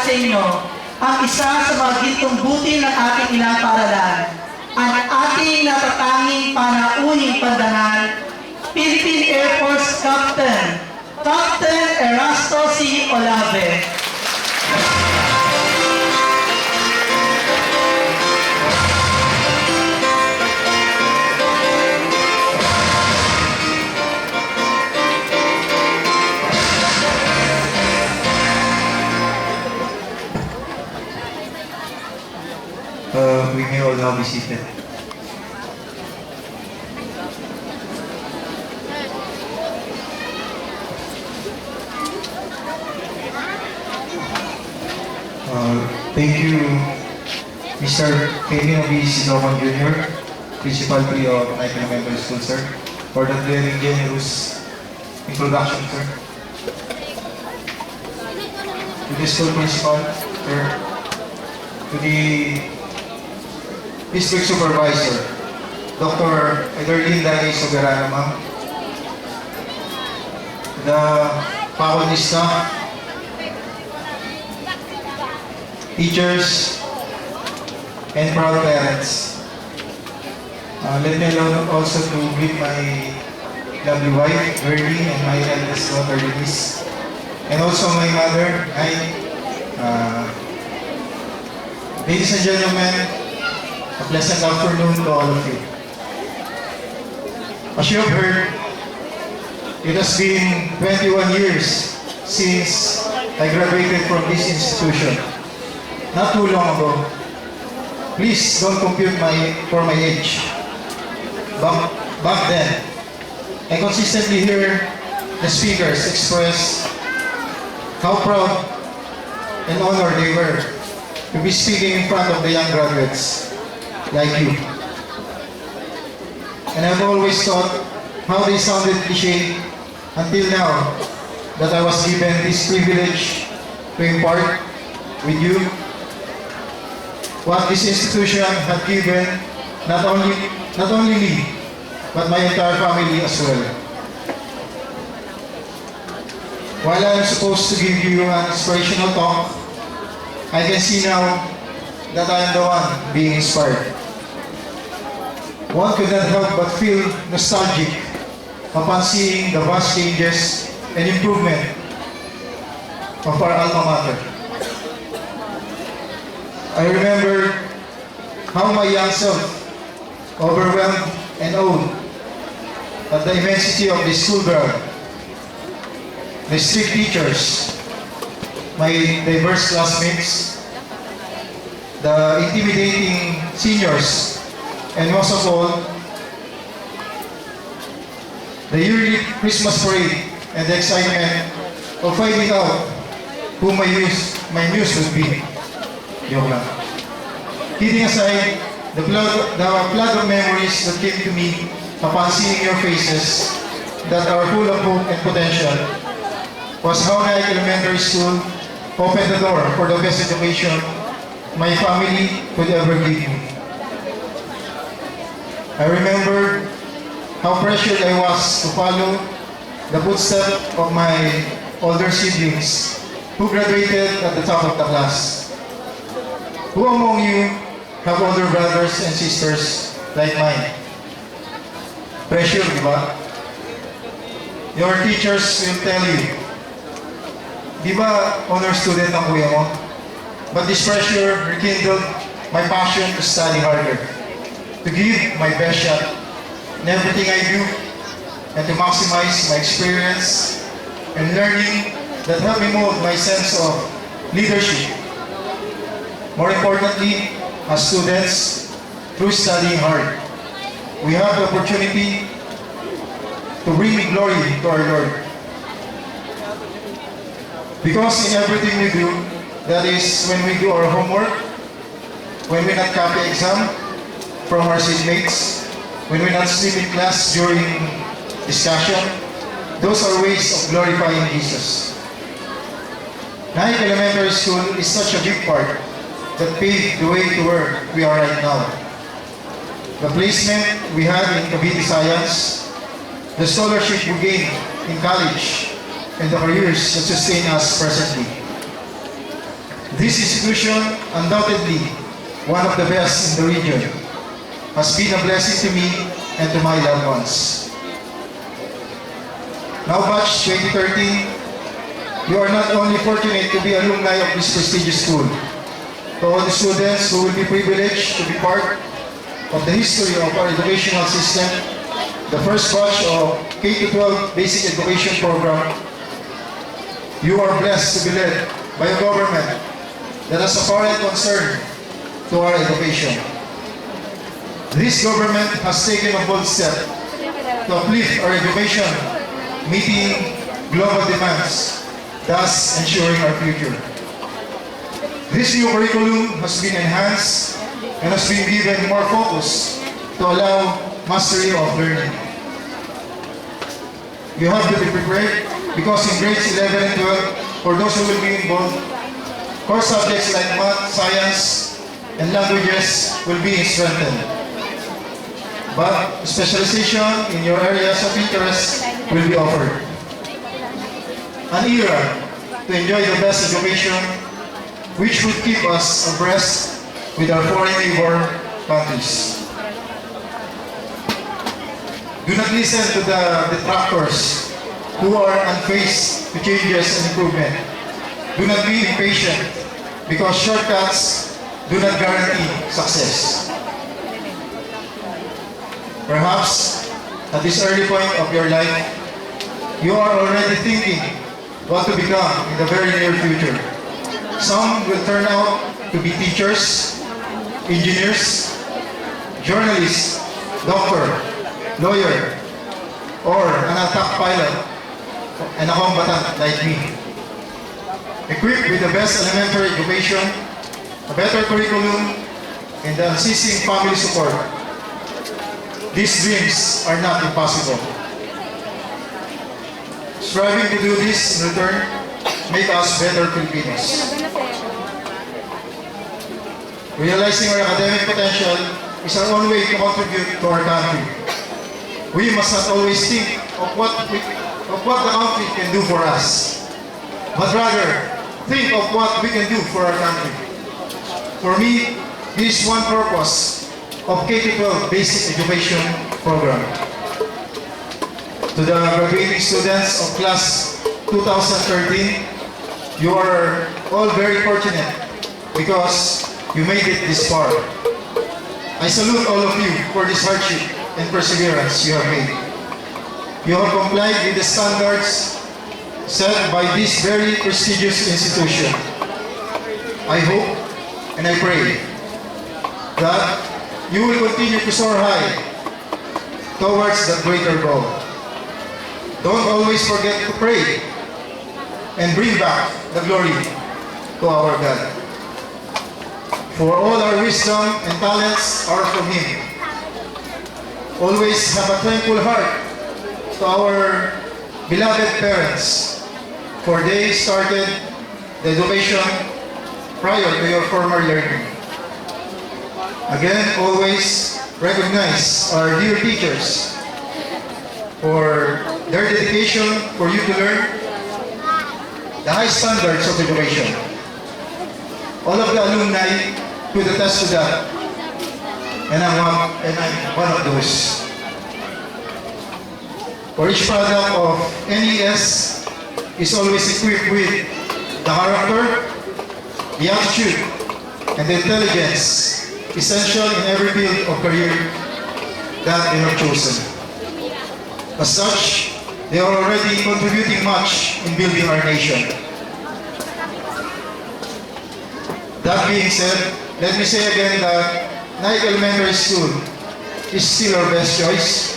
sa inyo ang isa sa mga gintong buti ng ating ilang paaralan, ang ating natatanging panauhing pandangal, Philippine Air Force Captain, Captain Erasto C. Olave. We may all now be seated. Thank you, Mr. Kevin Sidoman Jr., Principal of Naik Elementary School, sir, for that very generous introduction, sir. To the school principal, sir, to the district supervisor, Dr. Ederlyn Dani Soberano, ma'am, the faculty staff, teachers, and proud parents. Let me allow also to greet my lovely wife, Verly, and my eldest daughter, Denise, and also my mother. Hi. Ladies and gentlemen, a pleasant afternoon to all of you. As you have heard, it has been 21 years since I graduated from this institution. Not too long ago. Please don't compute for my age. Back then, I consistently hear the speakers express how proud and honored they were to be speaking in front of the young graduates like you. And I've always thought how they sounded cliche until now that I was given this privilege to impart with you what this institution had given not only me, but my entire family as well. While I am supposed to give you an inspirational talk, I can see now that I am the one being inspired. One could not help but feel nostalgic upon seeing the vast changes and improvement of our alma mater. I remember how my young self, overwhelmed and awed at the immensity of the school ground, the strict teachers, my diverse classmates, the intimidating seniors, and most of all, the yearly Christmas parade and the excitement of finding out who my muse would be. Joke lang. Kidding aside, the flood of memories that came to me upon seeing your faces that are full of hope and potential was how Naik Elementary School opened the door for the best education my family could ever give me. I remember how pressured I was to follow the footsteps of my older siblings who graduated at the top of the class. Who among you have older brothers and sisters like mine? Pressure, di ba? Your teachers will tell you, di ba honor student ang kuya mo? But this pressure rekindled my passion to study harder, to give my best shot in everything I do, and to maximize my experience and learning that helped me mold my sense of leadership. More importantly, as students, through studying hard, we have the opportunity to bring glory to our Lord. Because in everything we do, that is when we do our homework, when we not copy exam from our seatmates, when we not sleep in class during discussion, those are ways of glorifying Jesus. Naik Elementary School is such a big part that paved the way to where we are right now. The placement we had in Cavite Science, the scholarship we gained in college, and the careers that sustain us presently. This institution, undoubtedly one of the best in the region, has been a blessing to me and to my loved ones. Now batch 2013, you are not only fortunate to be alumni of this prestigious school. To all the students who will be privileged to be part of the history of our educational system, the first batch of K-12 Basic Education Program, you are blessed to be led by a government that has a foreign concern to our education. This government has taken a bold step to uplift our education, meeting global demands, thus ensuring our future. This new curriculum has been enhanced and has been given more focus to allow mastery of learning. You have to be prepared because in grades 11 and 12, for those who will be involved, core subjects like math, science, and languages will be strengthened. But specialization in your areas of interest will be offered. An era to enjoy the best education which would keep us abreast with our foreign neighbor countries. Do not listen to the detractors who are unfazed to changes and improvement. Do not be impatient because shortcuts do not guarantee success. Perhaps at this early point of your life, you are already thinking what to become in the very near future. Some will turn out to be teachers, engineers, journalists, doctor, lawyer, or an attack pilot, and a combatant like me. Equipped with the best elementary education, a better curriculum, and the unceasing family support, these dreams are not impossible. Striving to do this in return make us better Filipinos. Realizing our academic potential is our own way to contribute to our country. We must not always think of what the country can do for us, but rather think of what we can do for our country. For me, this is one purpose of K-12 Basic Education Program. To the graduating students of class 2013, you are all very fortunate because you made it this far. I salute all of you for this hardship and perseverance you have made. You have complied with the standards set by this very prestigious institution. I hope and I pray that you will continue to soar high towards that greater goal. Don't always forget to pray and bring back the glory to our God. For all our wisdom and talents are from Him. Always have a thankful heart to our beloved parents, for they started the education prior to your former learning. Again, always recognize our dear teachers for their dedication for you to learn the high standards of education. All of the alumni could attest to that, and I'm one of those. For each product of NES is always equipped with the character, the attitude, and the intelligence essential in every field of career that they have chosen. As such, they are already contributing much in building our nation. That being said, let me say again that Naik Elementary School is still our best choice,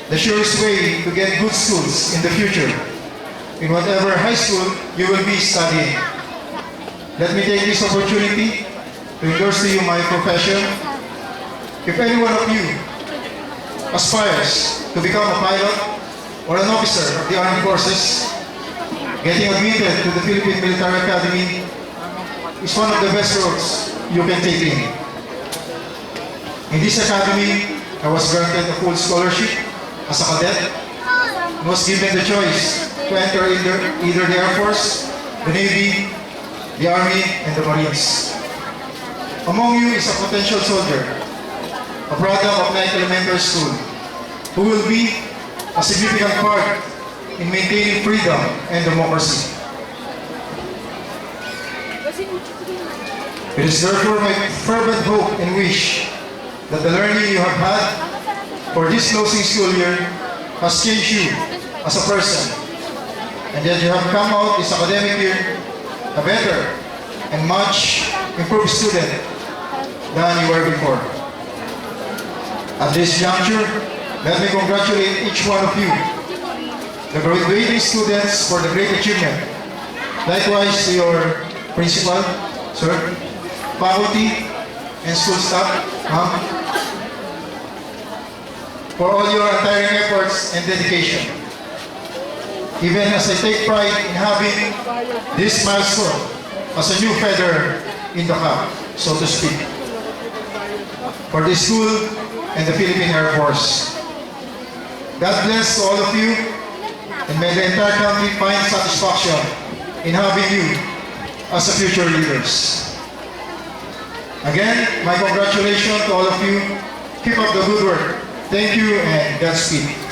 the surest way to get good schools in the future, in whatever high school you will be studying. Let me take this opportunity to endorse to you my profession. If any one of you aspires to become a pilot or an officer of the armed forces, getting admitted to the Philippine Military Academy is one of the best roads you can take in. In this academy, I was granted a full scholarship as a cadet and was given the choice to enter either the Air Force, the Navy, the Army, and the Marines. Among you is a potential soldier, a product of Naik Elementary School, who will be a significant part in maintaining freedom and democracy. It is therefore my fervent hope and wish that the learning you have had for this closing school year has changed you as a person, and that you have come out this academic year a better and much improved student than you were before. At this juncture, let me congratulate each one of you, the graduating students, for the great achievement. Likewise to your principal, sir, faculty, and school staff, for all your untiring efforts and dedication. Even as I take pride in having this milestone as a new feather in the cap, so to speak, for this school and the Philippine Air Force. God bless to all of you, and may the entire country find satisfaction in having you as a future leaders. Again, my congratulations to all of you. Keep up the good work. Thank you and Godspeed.